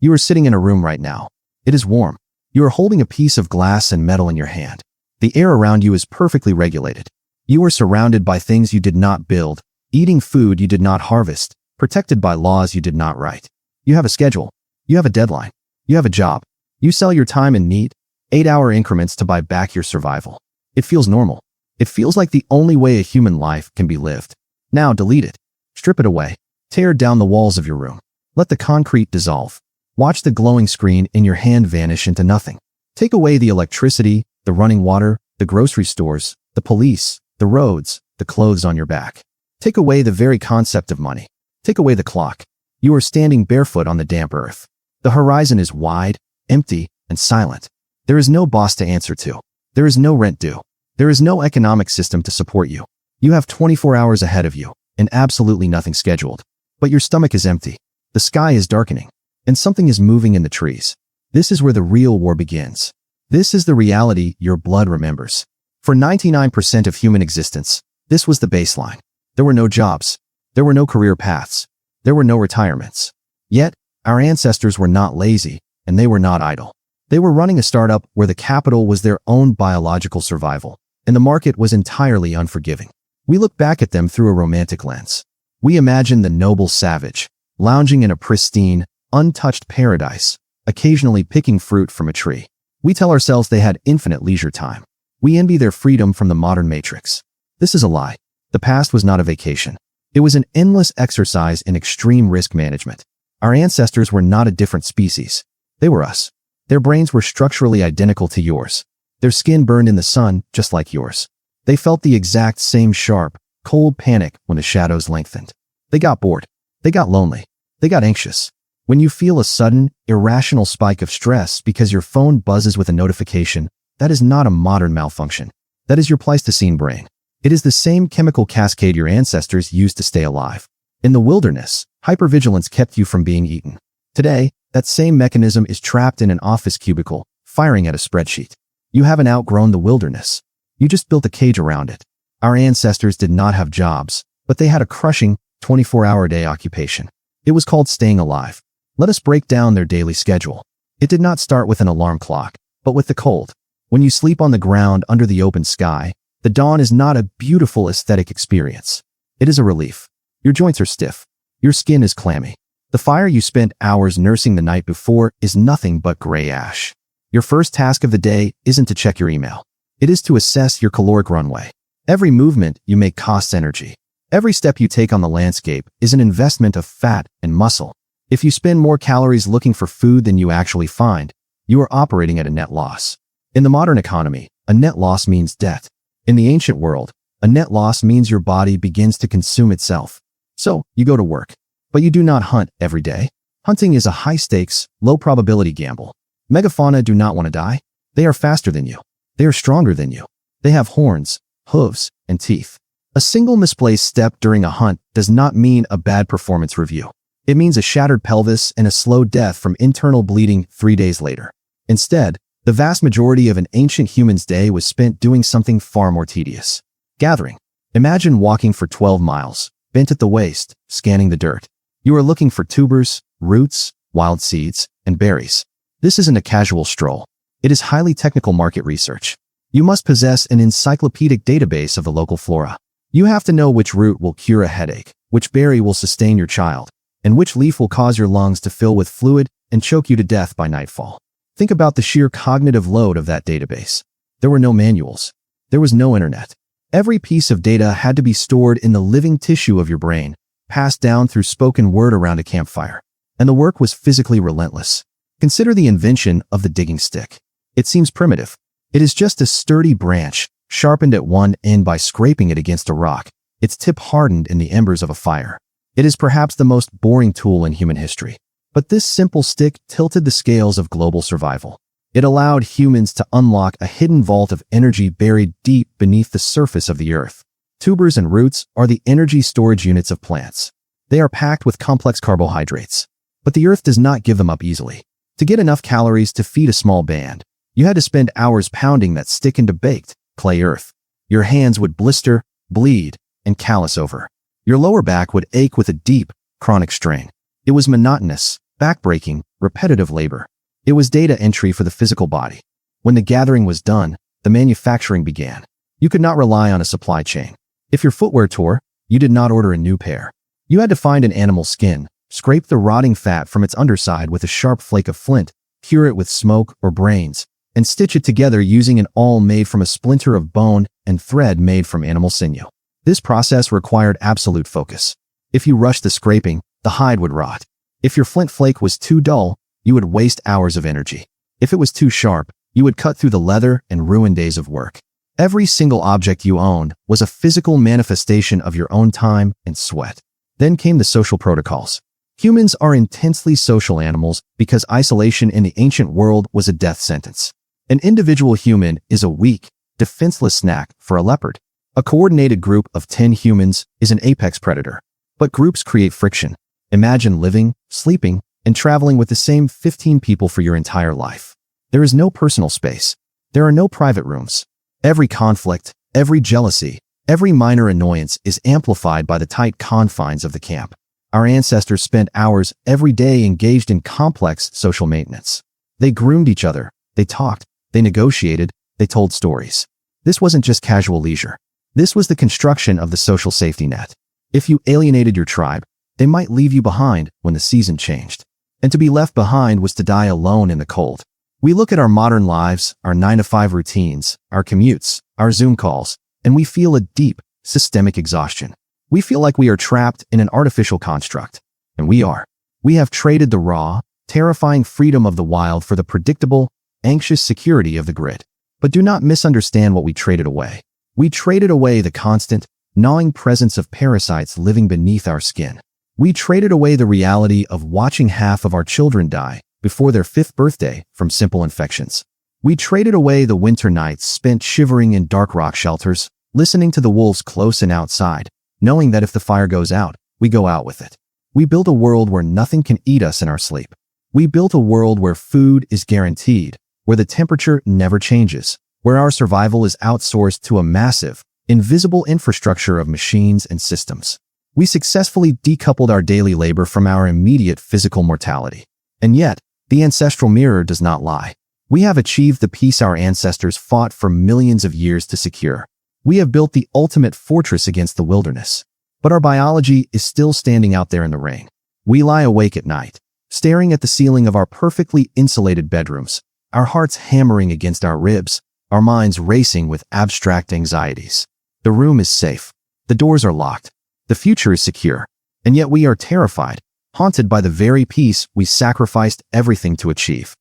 You are sitting in a room right now. It is warm. You are holding a piece of glass and metal in your hand. The air around you is perfectly regulated. You are surrounded by things you did not build, eating food you did not harvest, protected by laws you did not write. You have a schedule. You have a deadline. You have a job. You sell your time in neat, 8-hour increments to buy back your survival. It feels normal. It feels like the only way a human life can be lived. Now delete it. Strip it away. Tear down the walls of your room. Let the concrete dissolve. Watch the glowing screen in your hand vanish into nothing. Take away the electricity, the running water, the grocery stores, the police, the roads, the clothes on your back. Take away the very concept of money. Take away the clock. You are standing barefoot on the damp earth. The horizon is wide, empty, and silent. There is no boss to answer to. There is no rent due. There is no economic system to support you. You have 24 hours ahead of you, and absolutely nothing scheduled. But your stomach is empty. The sky is darkening, and something is moving in the trees. This is where the real war begins. This is the reality your blood remembers. For 99% of human existence, this was the baseline. There were no jobs. There were no career paths. There were no retirements. Yet, our ancestors were not lazy, and they were not idle. They were running a startup where the capital was their own biological survival, and the market was entirely unforgiving. We look back at them through a romantic lens. We imagine the noble savage, lounging in a pristine, untouched paradise, occasionally picking fruit from a tree. We tell ourselves they had infinite leisure time. We envy their freedom from the modern matrix. This is a lie. The past was not a vacation. It was an endless exercise in extreme risk management. Our ancestors were not a different species. They were us. Their brains were structurally identical to yours. Their skin burned in the sun just like yours. They felt the exact same sharp, cold panic when the shadows lengthened. They got bored. They got lonely. They got anxious. When you feel a sudden, irrational spike of stress because your phone buzzes with a notification, that is not a modern malfunction. That is your Pleistocene brain. It is the same chemical cascade your ancestors used to stay alive. In the wilderness, hypervigilance kept you from being eaten. Today, that same mechanism is trapped in an office cubicle, firing at a spreadsheet. You haven't outgrown the wilderness. You just built a cage around it. Our ancestors did not have jobs, but they had a crushing, 24-hour-a-day occupation. It was called staying alive. Let us break down their daily schedule. It did not start with an alarm clock, but with the cold. When you sleep on the ground under the open sky, the dawn is not a beautiful aesthetic experience. It is a relief. Your joints are stiff. Your skin is clammy. The fire you spent hours nursing the night before is nothing but gray ash. Your first task of the day isn't to check your email. It is to assess your caloric runway. Every movement you make costs energy. Every step you take on the landscape is an investment of fat and muscle. If you spend more calories looking for food than you actually find, you are operating at a net loss. In the modern economy, a net loss means debt. In the ancient world, a net loss means your body begins to consume itself. So, you go to work. But you do not hunt every day. Hunting is a high-stakes, low-probability gamble. Megafauna do not want to die. They are faster than you. They are stronger than you. They have horns, hooves, and teeth. A single misplaced step during a hunt does not mean a bad performance review. It means a shattered pelvis and a slow death from internal bleeding 3 days later. Instead, the vast majority of an ancient human's day was spent doing something far more tedious. Gathering. Imagine walking for 12 miles, bent at the waist, scanning the dirt. You are looking for tubers, roots, wild seeds, and berries. This isn't a casual stroll. It is highly technical market research. You must possess an encyclopedic database of the local flora. You have to know which root will cure a headache, which berry will sustain your child, and which leaf will cause your lungs to fill with fluid and choke you to death by nightfall. Think about the sheer cognitive load of that database. There were no manuals. There was no internet. Every piece of data had to be stored in the living tissue of your brain, passed down through spoken word around a campfire. And the work was physically relentless. Consider the invention of the digging stick. It seems primitive. It is just a sturdy branch, sharpened at one end by scraping it against a rock, its tip hardened in the embers of a fire. It is perhaps the most boring tool in human history. But this simple stick tilted the scales of global survival. It allowed humans to unlock a hidden vault of energy buried deep beneath the surface of the earth. Tubers and roots are the energy storage units of plants. They are packed with complex carbohydrates. But the earth does not give them up easily. To get enough calories to feed a small band, you had to spend hours pounding that stick into baked, clay earth. Your hands would blister, bleed, and callous over. Your lower back would ache with a deep, chronic strain. It was monotonous, backbreaking, repetitive labor. It was data entry for the physical body. When the gathering was done, the manufacturing began. You could not rely on a supply chain. If your footwear tore, you did not order a new pair. You had to find an animal's skin, scrape the rotting fat from its underside with a sharp flake of flint, cure it with smoke or brains, and stitch it together using an awl made from a splinter of bone and thread made from animal sinew. This process required absolute focus. If you rushed the scraping, the hide would rot. If your flint flake was too dull, you would waste hours of energy. If it was too sharp, you would cut through the leather and ruin days of work. Every single object you owned was a physical manifestation of your own time and sweat. Then came the social protocols. Humans are intensely social animals because isolation in the ancient world was a death sentence. An individual human is a weak, defenseless snack for a leopard. A coordinated group of 10 humans is an apex predator. But groups create friction. Imagine living, sleeping, and traveling with the same 15 people for your entire life. There is no personal space. There are no private rooms. Every conflict, every jealousy, every minor annoyance is amplified by the tight confines of the camp. Our ancestors spent hours every day engaged in complex social maintenance. They groomed each other, they talked, they negotiated, they told stories. This wasn't just casual leisure. This was the construction of the social safety net. If you alienated your tribe, they might leave you behind when the season changed. And to be left behind was to die alone in the cold. We look at our modern lives, our 9-to-5 routines, our commutes, our Zoom calls, and we feel a deep, systemic exhaustion. We feel like we are trapped in an artificial construct. And we are. We have traded the raw, terrifying freedom of the wild for the predictable, anxious security of the grid. But do not misunderstand what we traded away. We traded away the constant, gnawing presence of parasites living beneath our skin. We traded away the reality of watching half of our children die before their 5th birthday from simple infections. We traded away the winter nights spent shivering in dark rock shelters, listening to the wolves close and outside, knowing that if the fire goes out, we go out with it. We built a world where nothing can eat us in our sleep. We built a world where food is guaranteed, where the temperature never changes, where our survival is outsourced to a massive, invisible infrastructure of machines and systems. We successfully decoupled our daily labor from our immediate physical mortality. And yet, the ancestral mirror does not lie. We have achieved the peace our ancestors fought for millions of years to secure. We have built the ultimate fortress against the wilderness. But our biology is still standing out there in the rain. We lie awake at night, staring at the ceiling of our perfectly insulated bedrooms, our hearts hammering against our ribs, our minds racing with abstract anxieties. The room is safe. The doors are locked. The future is secure. And yet we are terrified, haunted by the very peace we sacrificed everything to achieve.